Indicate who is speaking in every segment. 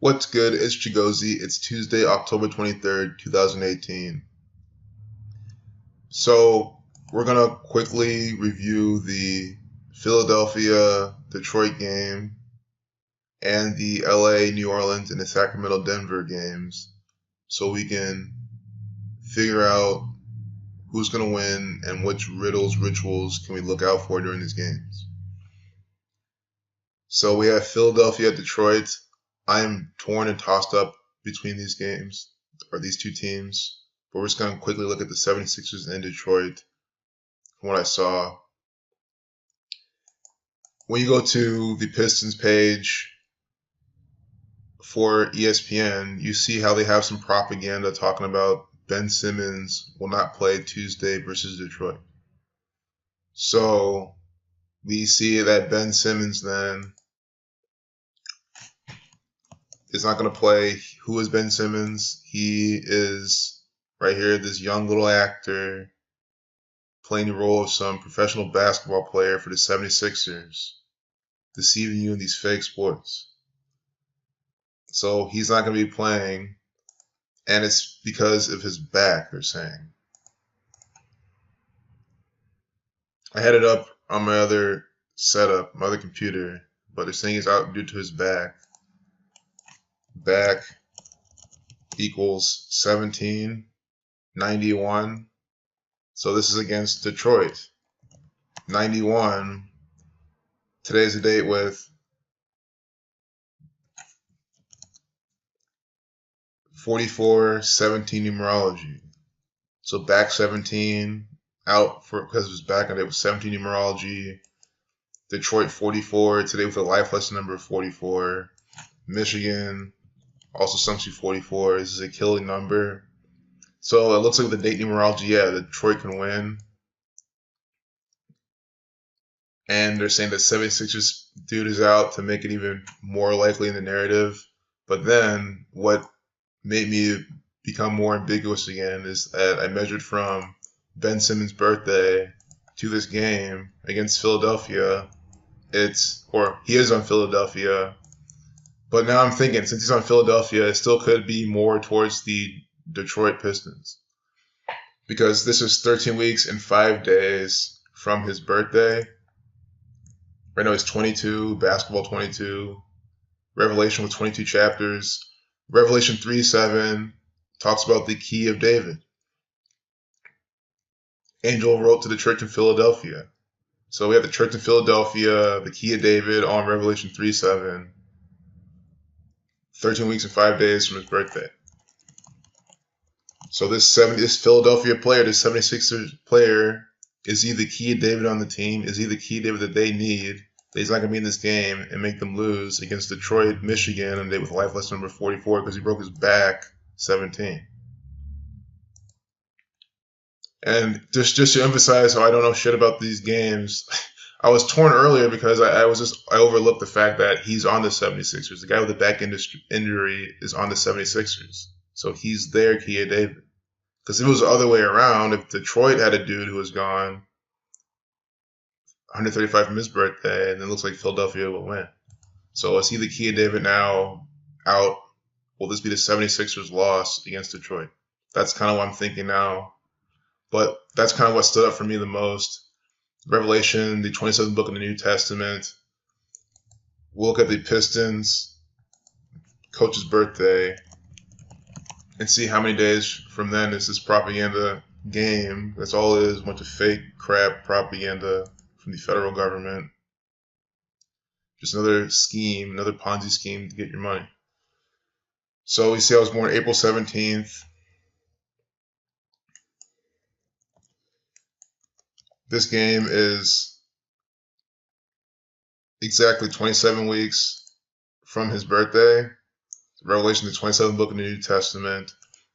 Speaker 1: What's good? It's Chigozy. It's Tuesday, October 23rd, 2018. So, we're going to quickly review the Philadelphia Detroit game and the LA New Orleans and the Sacramento Denver games so we can figure out who's going to win and which rituals can we look out for during these games. So, we have Philadelphia, Detroit. I'm torn and tossed up between these games, or these two teams. But we're just going to quickly look at the 76ers in Detroit from what I saw. When you go to the Pistons page for ESPN, you see how they have some propaganda talking about Ben Simmons will not play Tuesday versus Detroit. So we see that Ben Simmons then is not going to play. Who is Ben Simmons? He is right here, this young little actor playing the role of some professional basketball player for the 76ers, deceiving you in these fake sports. So he's not going to be playing, and it's because of his back, they're saying. I had it up on my other setup, my other computer, but they're saying he's out due to his back. Back equals 1791. So this is against Detroit. 91. Today's the date with 44-17 numerology. So back 17 out for because of his back, and it was 17 numerology. Detroit 44 today with a life lesson number 44. Michigan also sums to 44. This is a killing number. So it looks like with the date numerology, yeah, Detroit can win. And they're saying that 76ers dude is out to make it even more likely in the narrative. But then what made me become more ambiguous again is that I measured from Ben Simmons' birthday to this game against Philadelphia. He is on Philadelphia. But now I'm thinking, since he's on Philadelphia, it still could be more towards the Detroit Pistons. Because this is 13 weeks and 5 days from his birthday. Right now he's 22, basketball 22, Revelation with 22 chapters. Revelation 3:7 talks about the key of David. Angel wrote to the church in Philadelphia. So we have the church in Philadelphia, the key of David on Revelation 3:7. 13 weeks and 5 days from his birthday. So this Philadelphia player, this 76ers player, is he the key of David on the team? Is he the key of David that they need? That he's not going to be in this game and make them lose against Detroit, Michigan, and they with life lesson number 44 because he broke his back 17. And just to emphasize how I don't know shit about these games, I was torn earlier because I overlooked the fact that he's on the 76ers. The guy with the back injury is on the 76ers. So he's their key of David. Because if it was the other way around, if Detroit had a dude who was gone 135 from his birthday, then it looks like Philadelphia will win. So is he the key of David now out? Will this be the 76ers loss against Detroit? That's kind of what I'm thinking now. But that's kind of what stood out for me the most. Revelation, the 27th book of the New Testament. We'll look at the Pistons, coach's birthday, and see how many days from then is this propaganda game. That's all it is, a bunch of fake crap propaganda from the federal government. Just another scheme, another Ponzi scheme to get your money. So we see I was born April 17th. This game is exactly 27 weeks from his birthday. Revelation, the 27th book of the New Testament.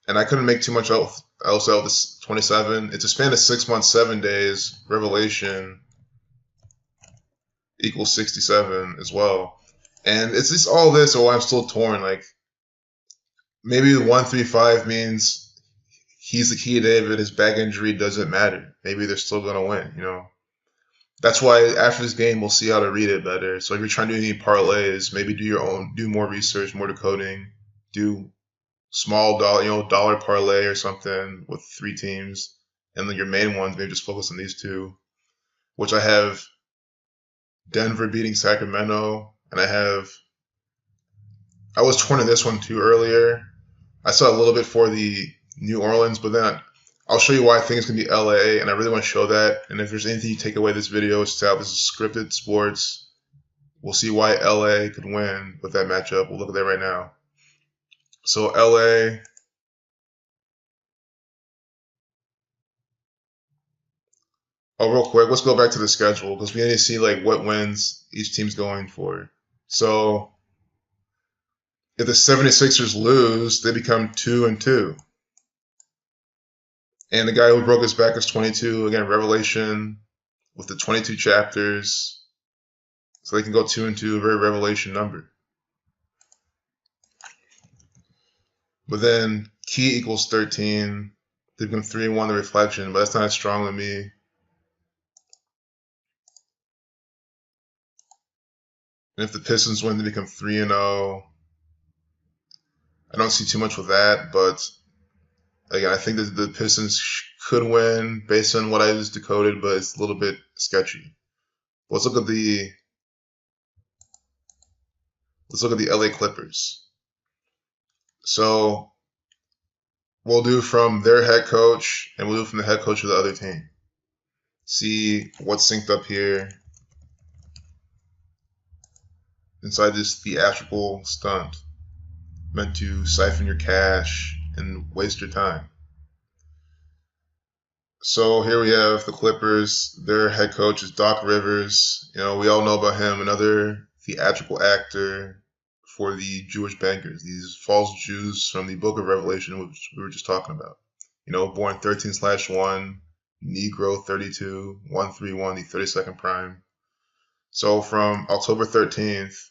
Speaker 1: And I couldn't make too much else out of this 27. It's a span of 6 months, 7 days. Revelation equals 67 as well. And it's just all this, or I'm still torn. Like, maybe 135 means he's the key of David. His back injury doesn't matter. Maybe they're still going to win, you know. That's why after this game, we'll see how to read it better. So if you're trying to do any parlays, maybe do your own, do more research, more decoding, do small dollar parlay or something with 3 teams, and then your main ones, maybe just focus on these 2, which I have Denver beating Sacramento, and I was torn in this one too earlier. I saw a little bit for the New Orleans, but then I'll show you why I think it's going to be LA, and I really want to show that. And if there's anything you take away this video, it's how this is scripted sports. We'll see why LA could win with that matchup. We'll look at that right now. So LA, real quick, let's go back to the schedule because we need to see like what wins each team's going for. So if the 76ers lose, they become 2-2. And the guy who broke his back is 22. Again, Revelation with the 22 chapters. So they can go 2-2, a very revelation number. But then key equals 13. They become 3-1, the reflection, but that's not as strong to me. And if the Pistons win, they become 3-0. I don't see too much with that, but again, I think that the Pistons could win based on what I just decoded, but it's a little bit sketchy. Let's look at the LA Clippers. So we'll do from their head coach, and we'll do from the head coach of the other team. See what's synced up here inside this theatrical stunt meant to siphon your cash and waste your time. So here we have the Clippers. Their head coach is Doc Rivers. We all know about him, another theatrical actor for the Jewish bankers, these false Jews from the book of Revelation, which we were just talking about. Born 13/1, Negro 32, 131, the 32nd prime. So from October 13th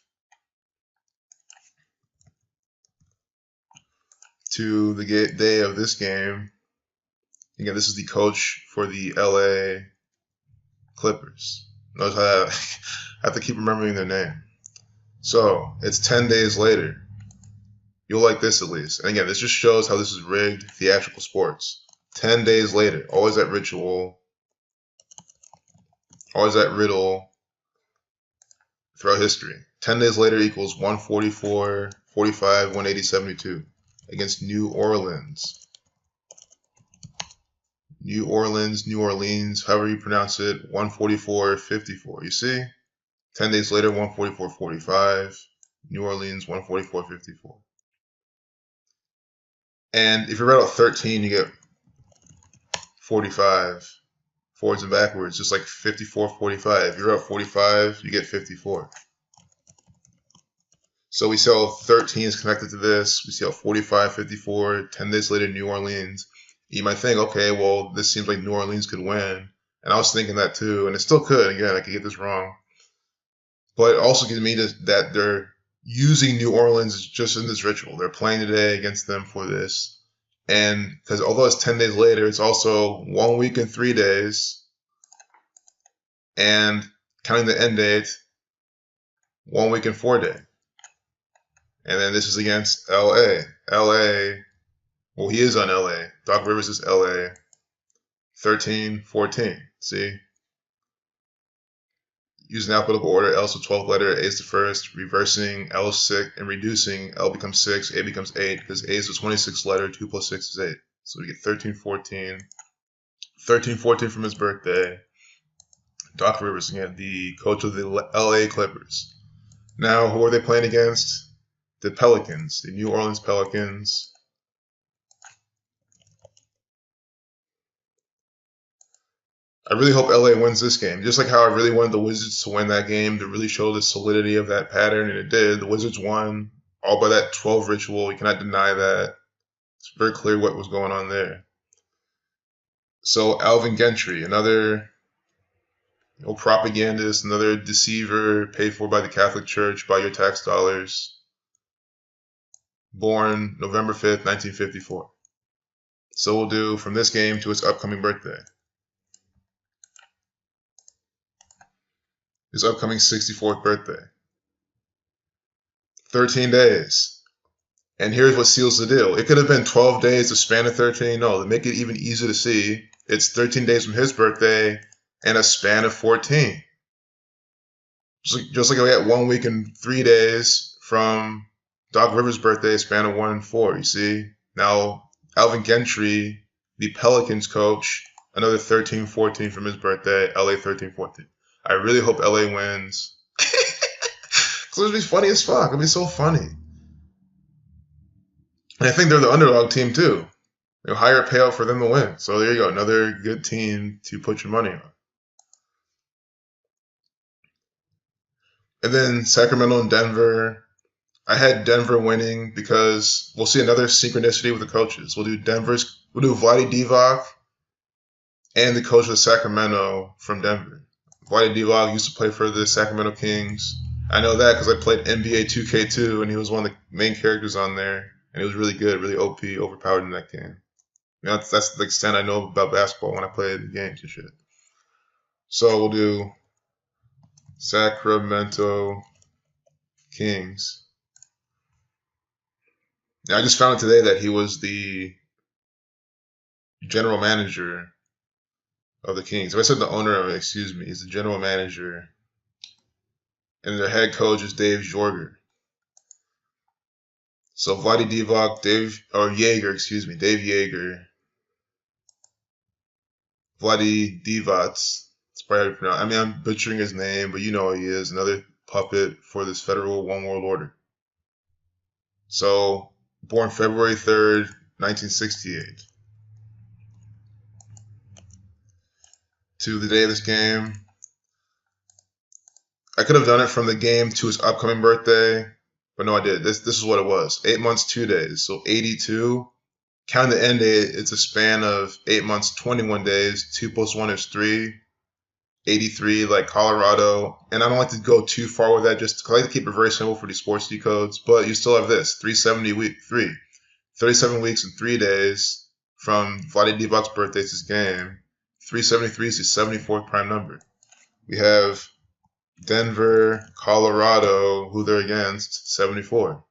Speaker 1: to the day of this game, again, this is the coach for the LA Clippers. Notice how I have to keep remembering their name. So it's 10 days later. You'll like this at least. And again, this just shows how this is rigged theatrical sports. 10 days later, always that ritual, always that riddle throughout history. 10 days later equals 144, 45, 180, 72 against New Orleans. New Orleans, however you pronounce it, 144, 54. You see? 10 days later, 144, 45. New Orleans, 144, 54. And if you read out 13, you get 45. Forwards and backwards, just like 54, 45. If you read out 45, you get 54. So we see how 13 is connected to this. We see how 45, 54, 10 days later, New Orleans. You might think, okay, well, this seems like New Orleans could win. And I was thinking that too, and it still could. Again, I could get this wrong. But it also gives me that they're using New Orleans just in this ritual. They're playing today against them for this. And because although it's 10 days later, it's also 1 week and 3 days. And counting the end date, 1 week and 4 days. And then this is against LA. Well, he is on LA. Doc Rivers is LA. 13-14. See? Using alphabetical order, L is the 12th letter, A is the first, reversing L is 6, and reducing L becomes 6, A becomes 8, because A is the 26th letter, 2 plus 6 is 8. So we get 13-14. 13-14 from his birthday. Doc Rivers again, the coach of the LA Clippers. Now, who are they playing against? The Pelicans, the New Orleans Pelicans. I really hope LA wins this game. Just like how I really wanted the Wizards to win that game to really show the solidity of that pattern, and it did. The Wizards won, all by that 12 ritual. You cannot deny that. It's very clear what was going on there. So Alvin Gentry, another propagandist, another deceiver paid for by the Catholic Church, by your tax dollars. Born November 5th, 1954. So we'll do from this game to his upcoming birthday. his upcoming 64th birthday. 13 days. And here's what seals the deal. It could have been 12 days, the span of 13. No, to make it even easier to see, it's 13 days from his birthday and a span of 14. Just like we had 1 week and 3 days from Doc Rivers' birthday, a span of 1 and 4, you see? Now, Alvin Gentry, the Pelicans coach, another 13-14 from his birthday, LA 13-14. I really hope LA wins. Because it'll be funny as fuck. It'll be so funny. And I think they're the underdog team, too. Higher payout for them to win. So there you go. Another good team to put your money on. And then Sacramento and Denver. I had Denver winning because we'll see another synchronicity with the coaches. We'll do Vlade Divac and the coach of Sacramento from Denver. Vlade Divac used to play for the Sacramento Kings. I know that because I played NBA 2K2 and he was one of the main characters on there. And he was really good, really OP, overpowered in that game. That's the extent I know about basketball when I play the games and shit. So we'll do Sacramento Kings. Now, I just found out today that he was the general manager of the Kings. If I said the owner of it, excuse me, he's the general manager. And their head coach is Dave Joerger. So Vlade Divac, Dave Joerger. Vlade Divac. It's probably how to pronounce. I mean, I'm butchering his name, but you know what he is. Another puppet for this federal one world order. So, born February 3rd, 1968. To the day of this game. I could have done it from the game to his upcoming birthday, but no, I did. This is what it was. 8 months, 2 days. So 82. Counting the end date, it's a span of 8 months, 21 days. 2 plus 1 is 3. 83, like Colorado. And I don't like to go too far with that, just because I like to keep it very simple for these sports decodes. But you still have this, 37 weeks and 3 days from Vlade Divac's birthday to his game. 373 is his 74th prime number. We have Denver, Colorado, who they're against, 74.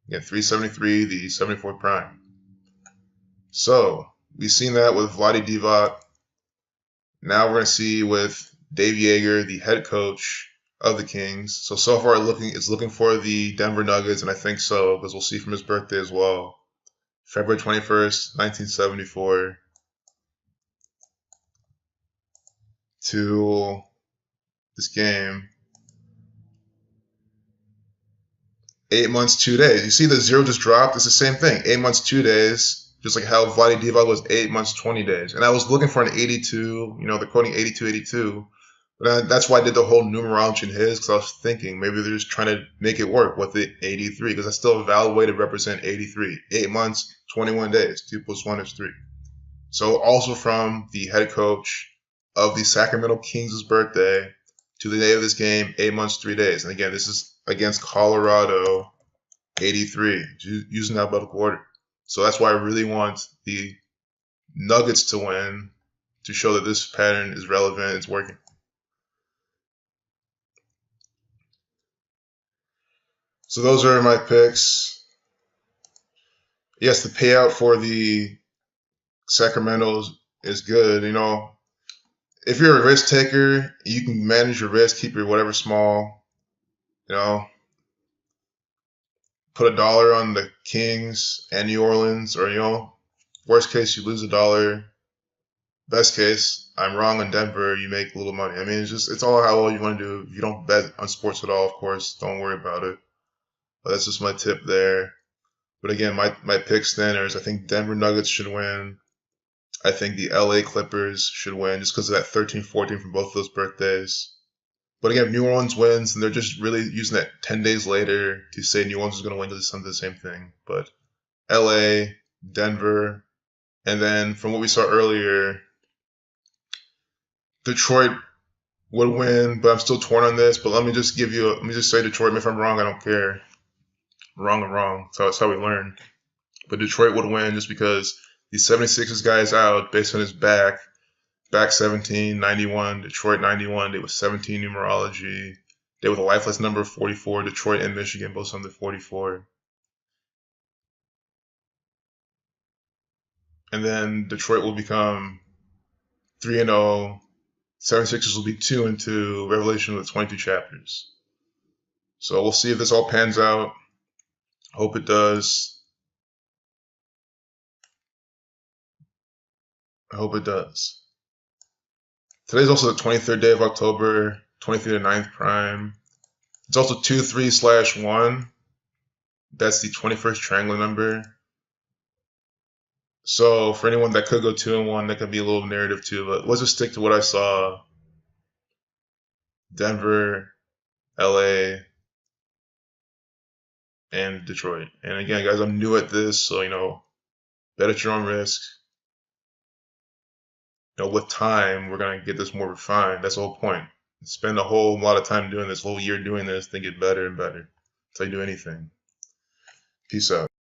Speaker 1: Yeah, 373, the 74th prime. So, we've seen that with Vlade Divac. Now we're going to see with Dave Joerger, the head coach of the Kings. So far it's looking for the Denver Nuggets, and I think so, because we'll see from his birthday as well. February 21st, 1974. To this game. 8 months, 2 days. You see the 0 just dropped? It's the same thing. 8 months, 2 days. Just like how Vlade Divac was 8 months, 20 days. And I was looking for an 82. You know, they're quoting 82, 82. But that's why I did the whole numerology in his, because I was thinking maybe they're just trying to make it work with the 83, because that's still a valid way to represent 83. 8 months, 21 days. 2 plus 1 is 3. So also from the head coach of the Sacramento Kings' birthday to the day of this game, 8 months, 3 days. And again, this is against Colorado, 83, using alphabetical order. So that's why I really want the Nuggets to win to show that this pattern is relevant, it's working. So those are my picks. Yes, the payout for the Sacramento is good. You know, if you're a risk taker, you can manage your risk, keep your whatever small. You know, put $1 on the Kings and New Orleans, or, you know, worst case, you lose $1. Best case, I'm wrong on Denver, you make a little money. I mean, it's all how well you want to do. If you don't bet on sports at all, of course, don't worry about it. But that's just my tip there. But again, my pick standards, I think Denver Nuggets should win. I think the LA Clippers should win just because of that 13-14 from both of those birthdays. But again, if New Orleans wins, and they're just really using that 10 days later to say New Orleans is going to win because it's the same thing. But LA, Denver, and then from what we saw earlier, Detroit would win, but I'm still torn on this. But let me just say Detroit. If I'm wrong, I don't care. Wrong or wrong. So that's how we learn. But Detroit would win just because the 76ers guy is out based on his back. back 17, 91, Detroit 91, day with 17 numerology, day with a lifeless number of 44, Detroit and Michigan, both on the 44. And then Detroit will become 3-0. 76ers will be 2-2. Revelation with 22 chapters. So we'll see if this all pans out. Hope it does. I hope it does. Today's also the 23rd day of October, 23 to 9th prime. It's also 23/1. That's the 21st triangular number. So for anyone that could go 2-1, that could be a little narrative too. But let's just stick to what I saw. Denver, LA, and Detroit. And again, guys, I'm new at this, so bet at your own risk. With time, we're gonna get this more refined. That's the whole point. Spend a whole lot of time doing this, whole year doing this, then get better and better. That's how you do anything. Peace out.